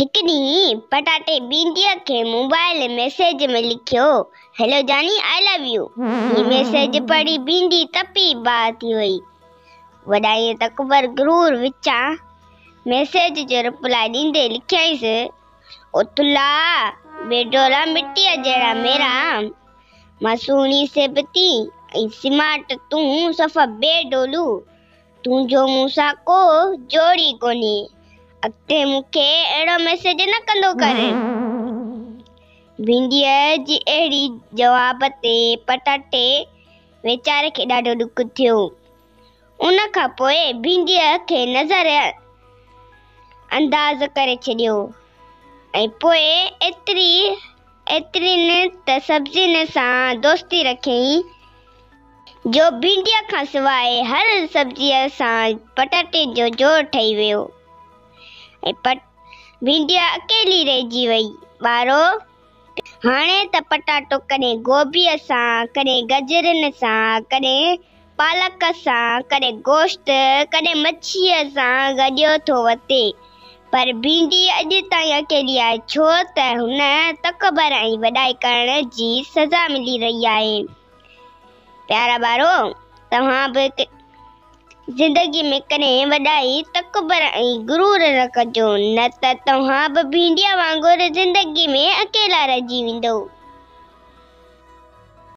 एक ॾींहुं पटाटे भिंडीअ खे मोबाइल मैसेज में लिखियो, हेलो जानी आई लव यू। ही मैसेज पढ़ी भिंडी तपी बाहि थी वई। वॾाई तकबर गुरूर विचा मैसेज जो रिप्लाई ॾींदे लिखियईंसि, उथला बेडोला मिट्टीअ जहिड़ा मेरा मासूनी से बती ऐं स्मार्ट तूं सफ़ा बेडोलू, तुंहिंजो मूंसां को जोड़ी कोन्हे। अॻिते मूंखे अहिड़ो मैसेज न कंदो कर। भिंडीअ जी अहिड़ी जवाब ते पटाटे वीचारे खे ॾाढो ॾुख थियो। उन खां पोइ भिंडीअ खे नज़र अंदाज़ करे छॾियो ऐं पोइ एतिरियुनि त सब्जियुनि सां दोस्ती रखियईं जो भिंडीअ खां सवाइ हर सब्जीअ सां पटाटे जो जोड़ ठही वियो ऐं भिंडीअ अकेली रहिजी वई। ॿारो हाणे त पटाटो कॾहिं गोभीअ सां, कॾहिं गजरुनि सां, कॾहिं पालक सां, कॾहिं गोश्त, कॾहिं मच्छीअ सां गॾियो थो वठे, पर भिंडी अॼु ताईं अकेली आहे, छो त हुन तकबर ऐं वॾाई करण जी सज़ा मिली रही आहे। प्यारा ॿारो, तव्हां बि ज़िंदगी में कॾहिं वॾाई तकबर ऐं गुरूर न कजो, न त तव्हां बि भिंडीअ वांगुरु ज़िंदगी में अकेला रहिजी वेंदो।